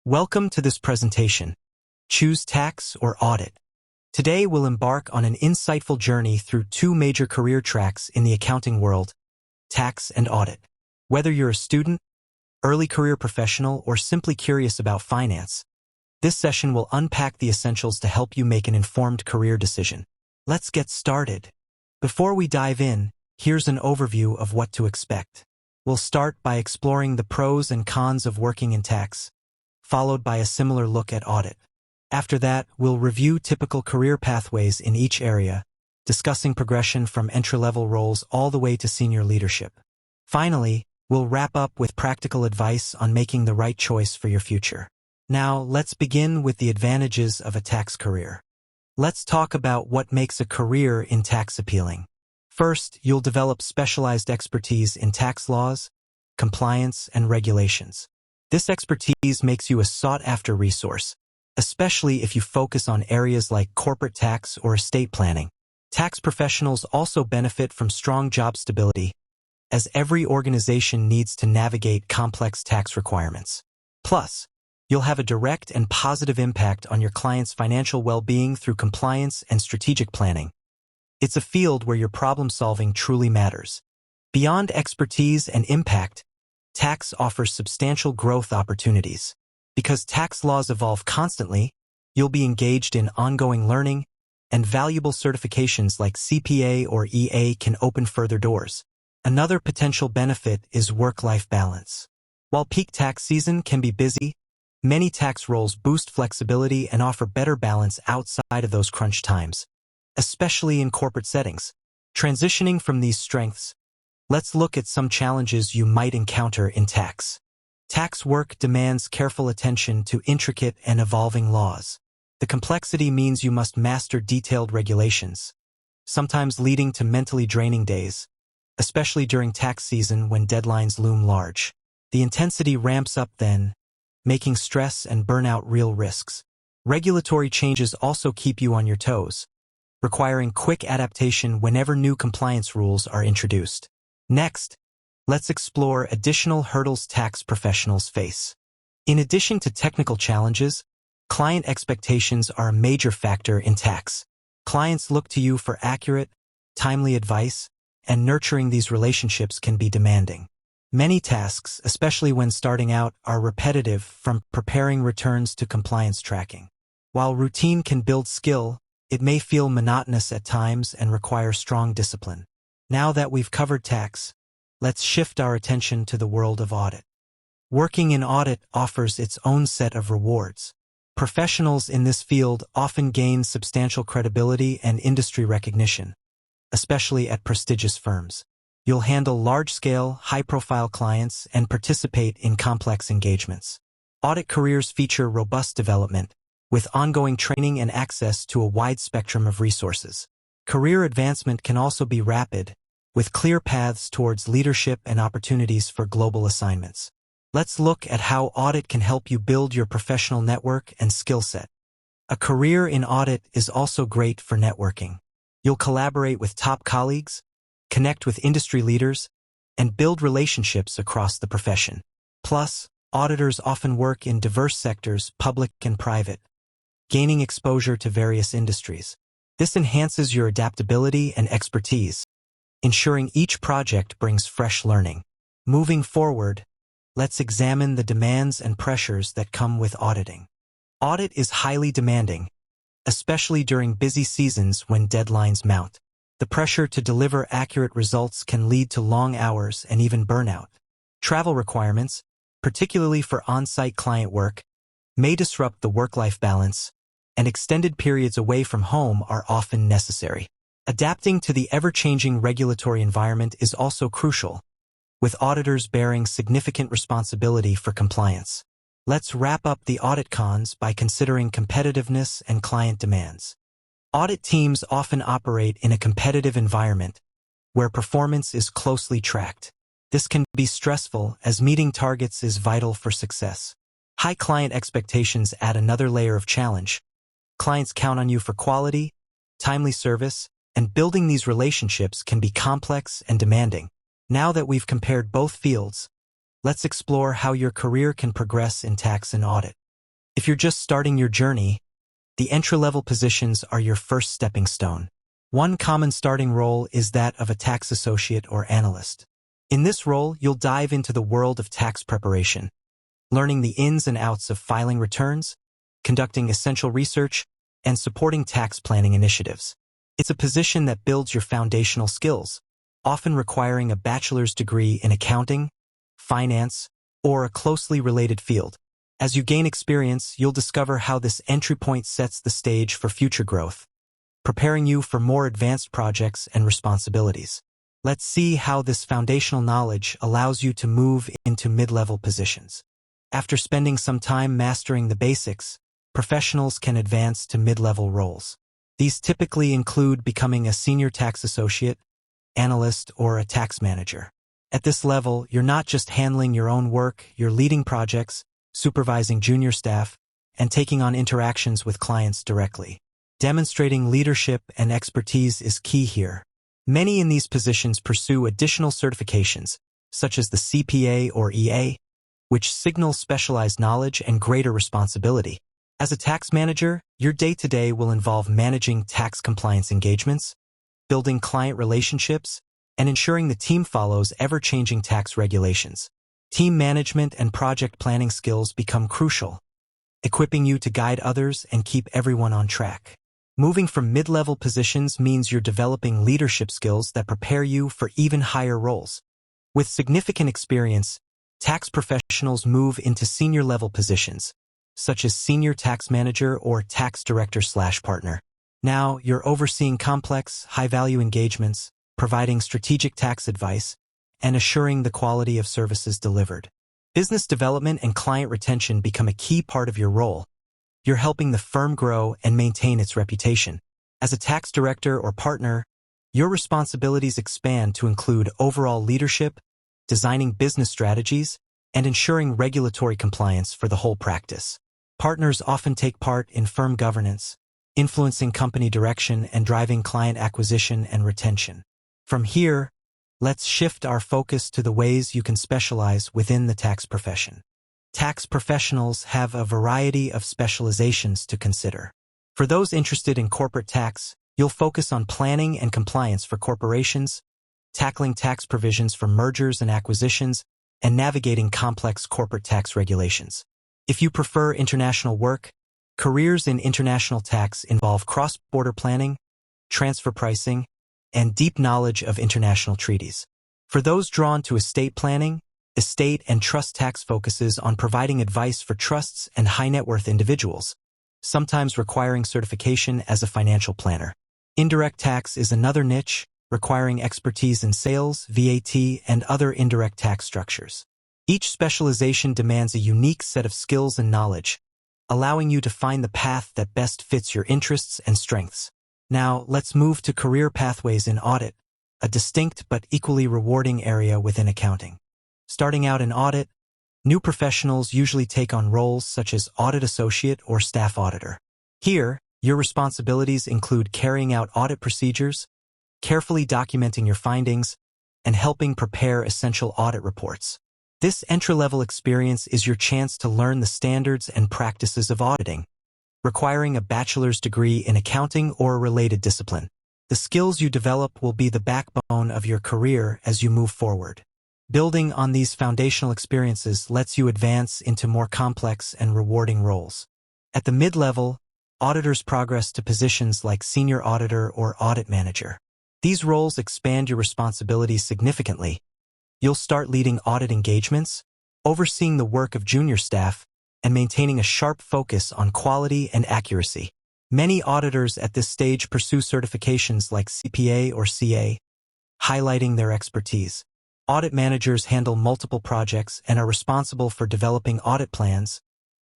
Welcome to this presentation. Choose tax or audit. Today we'll embark on an insightful journey through two major career tracks in the accounting world, tax and audit. Whether you're a student, early career professional, or simply curious about finance, this session will unpack the essentials to help you make an informed career decision. Let's get started. Before we dive in, here's an overview of what to expect. We'll start by exploring the pros and cons of working in tax, followed by a similar look at audit. After that, we'll review typical career pathways in each area, discussing progression from entry-level roles all the way to senior leadership. Finally, we'll wrap up with practical advice on making the right choice for your future. Now, let's begin with the advantages of a tax career. Let's talk about what makes a career in tax appealing. First, you'll develop specialized expertise in tax laws, compliance, and regulations. This expertise makes you a sought-after resource, especially if you focus on areas like corporate tax or estate planning. Tax professionals also benefit from strong job stability, as every organization needs to navigate complex tax requirements. Plus, you'll have a direct and positive impact on your client's financial well-being through compliance and strategic planning. It's a field where your problem-solving truly matters. Beyond expertise and impact, tax offers substantial growth opportunities. Because tax laws evolve constantly, you'll be engaged in ongoing learning, and valuable certifications like CPA or EA can open further doors. Another potential benefit is work-life balance. While peak tax season can be busy, many tax roles boost flexibility and offer better balance outside of those crunch times, especially in corporate settings. Transitioning from these strengths, let's look at some challenges you might encounter in tax. Tax work demands careful attention to intricate and evolving laws. The complexity means you must master detailed regulations, sometimes leading to mentally draining days, especially during tax season when deadlines loom large. The intensity ramps up then, making stress and burnout real risks. Regulatory changes also keep you on your toes, requiring quick adaptation whenever new compliance rules are introduced. Next, let's explore additional hurdles tax professionals face. In addition to technical challenges, client expectations are a major factor in tax. Clients look to you for accurate, timely advice, and nurturing these relationships can be demanding. Many tasks, especially when starting out, are repetitive, from preparing returns to compliance tracking. While routine can build skill, it may feel monotonous at times and require strong discipline. Now that we've covered tax, let's shift our attention to the world of audit. Working in audit offers its own set of rewards. Professionals in this field often gain substantial credibility and industry recognition, especially at prestigious firms. You'll handle large-scale, high-profile clients and participate in complex engagements. Audit careers feature robust development, with ongoing training and access to a wide spectrum of resources. Career advancement can also be rapid, with clear paths towards leadership and opportunities for global assignments. Let's look at how audit can help you build your professional network and skill set. A career in audit is also great for networking. You'll collaborate with top colleagues, connect with industry leaders, and build relationships across the profession. Plus, auditors often work in diverse sectors, public and private, gaining exposure to various industries. This enhances your adaptability and expertise, ensuring each project brings fresh learning. Moving forward, let's examine the demands and pressures that come with auditing. Audit is highly demanding, especially during busy seasons when deadlines mount. The pressure to deliver accurate results can lead to long hours and even burnout. Travel requirements, particularly for on-site client work, may disrupt the work-life balance, and extended periods away from home are often necessary. Adapting to the ever-changing regulatory environment is also crucial, with auditors bearing significant responsibility for compliance. Let's wrap up the audit cons by considering competitiveness and client demands. Audit teams often operate in a competitive environment where performance is closely tracked. This can be stressful, as meeting targets is vital for success. High client expectations add another layer of challenge. Clients count on you for quality, timely service, and building these relationships can be complex and demanding. Now that we've compared both fields, let's explore how your career can progress in tax and audit. If you're just starting your journey, the entry-level positions are your first stepping stone. One common starting role is that of a tax associate or analyst. In this role, you'll dive into the world of tax preparation, learning the ins and outs of filing returns, conducting essential research, and supporting tax planning initiatives. It's a position that builds your foundational skills, often requiring a bachelor's degree in accounting, finance, or a closely related field. As you gain experience, you'll discover how this entry point sets the stage for future growth, preparing you for more advanced projects and responsibilities. Let's see how this foundational knowledge allows you to move into mid-level positions. After spending some time mastering the basics, professionals can advance to mid-level roles. These typically include becoming a senior tax associate, analyst, or a tax manager. At this level, you're not just handling your own work, you're leading projects, supervising junior staff, and taking on interactions with clients directly. Demonstrating leadership and expertise is key here. Many in these positions pursue additional certifications, such as the CPA or EA, which signal specialized knowledge and greater responsibility. As a tax manager, your day-to-day will involve managing tax compliance engagements, building client relationships, and ensuring the team follows ever-changing tax regulations. Team management and project planning skills become crucial, equipping you to guide others and keep everyone on track. Moving from mid-level positions means you're developing leadership skills that prepare you for even higher roles. With significant experience, tax professionals move into senior-level positions, such as senior tax manager or tax director/partner. Now, you're overseeing complex, high-value engagements, providing strategic tax advice, and assuring the quality of services delivered. Business development and client retention become a key part of your role. You're helping the firm grow and maintain its reputation. As a tax director or partner, your responsibilities expand to include overall leadership, designing business strategies, and ensuring regulatory compliance for the whole practice. Partners often take part in firm governance, influencing company direction and driving client acquisition and retention. From here, let's shift our focus to the ways you can specialize within the tax profession. Tax professionals have a variety of specializations to consider. For those interested in corporate tax, you'll focus on planning and compliance for corporations, tackling tax provisions for mergers and acquisitions, and navigating complex corporate tax regulations. If you prefer international work, careers in international tax involve cross-border planning, transfer pricing, and deep knowledge of international treaties. For those drawn to estate planning, estate and trust tax focuses on providing advice for trusts and high-net-worth individuals, sometimes requiring certification as a financial planner. Indirect tax is another niche, requiring expertise in sales, VAT, and other indirect tax structures. Each specialization demands a unique set of skills and knowledge, allowing you to find the path that best fits your interests and strengths. Now, let's move to career pathways in audit, a distinct but equally rewarding area within accounting. Starting out in audit, new professionals usually take on roles such as audit associate or staff auditor. Here, your responsibilities include carrying out audit procedures, carefully documenting your findings, and helping prepare essential audit reports. This entry-level experience is your chance to learn the standards and practices of auditing, requiring a bachelor's degree in accounting or a related discipline. The skills you develop will be the backbone of your career as you move forward. Building on these foundational experiences lets you advance into more complex and rewarding roles. At the mid-level, auditors progress to positions like senior auditor or audit manager. These roles expand your responsibilities significantly. You'll start leading audit engagements, overseeing the work of junior staff, and maintaining a sharp focus on quality and accuracy. Many auditors at this stage pursue certifications like CPA or CA, highlighting their expertise. Audit managers handle multiple projects and are responsible for developing audit plans,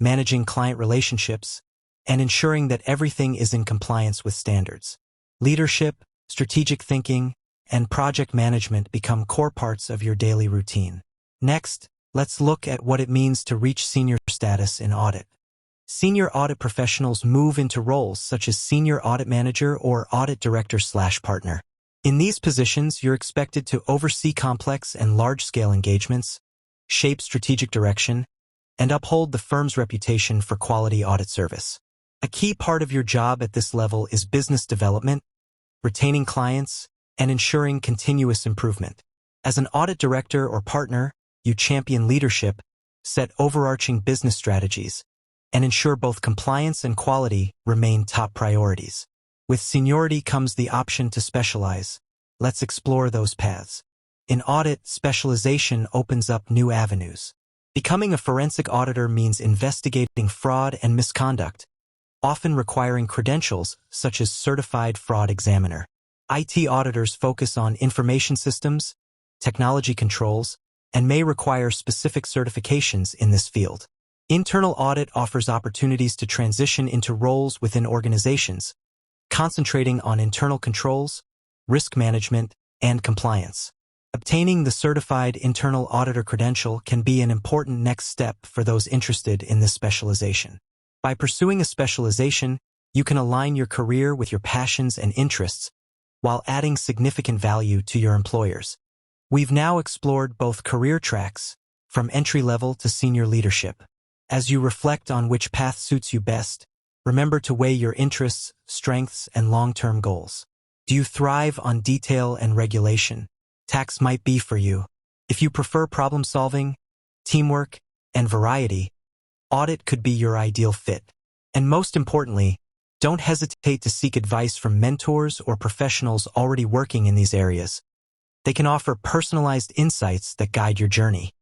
managing client relationships, and ensuring that everything is in compliance with standards. Leadership, strategic thinking, and project management become core parts of your daily routine. Next, let's look at what it means to reach senior status in audit. Senior audit professionals move into roles such as senior audit manager or audit director/partner. In these positions, you're expected to oversee complex and large-scale engagements, shape strategic direction, and uphold the firm's reputation for quality audit service. A key part of your job at this level is business development, retaining clients, and ensuring continuous improvement. As an audit director or partner, you champion leadership, set overarching business strategies, and ensure both compliance and quality remain top priorities. With seniority comes the option to specialize. Let's explore those paths. In audit, specialization opens up new avenues. Becoming a forensic auditor means investigating fraud and misconduct, often requiring credentials such as Certified Fraud Examiner. IT auditors focus on information systems, technology controls, and may require specific certifications in this field. Internal audit offers opportunities to transition into roles within organizations, concentrating on internal controls, risk management, and compliance. Obtaining the Certified Internal Auditor credential can be an important next step for those interested in this specialization. By pursuing a specialization, you can align your career with your passions and interests while adding significant value to your employers. We've now explored both career tracks, from entry-level to senior leadership. As you reflect on which path suits you best, remember to weigh your interests, strengths, and long-term goals. Do you thrive on detail and regulation? Tax might be for you. If you prefer problem-solving, teamwork, and variety, audit could be your ideal fit. And most importantly, don't hesitate to seek advice from mentors or professionals already working in these areas. They can offer personalized insights that guide your journey.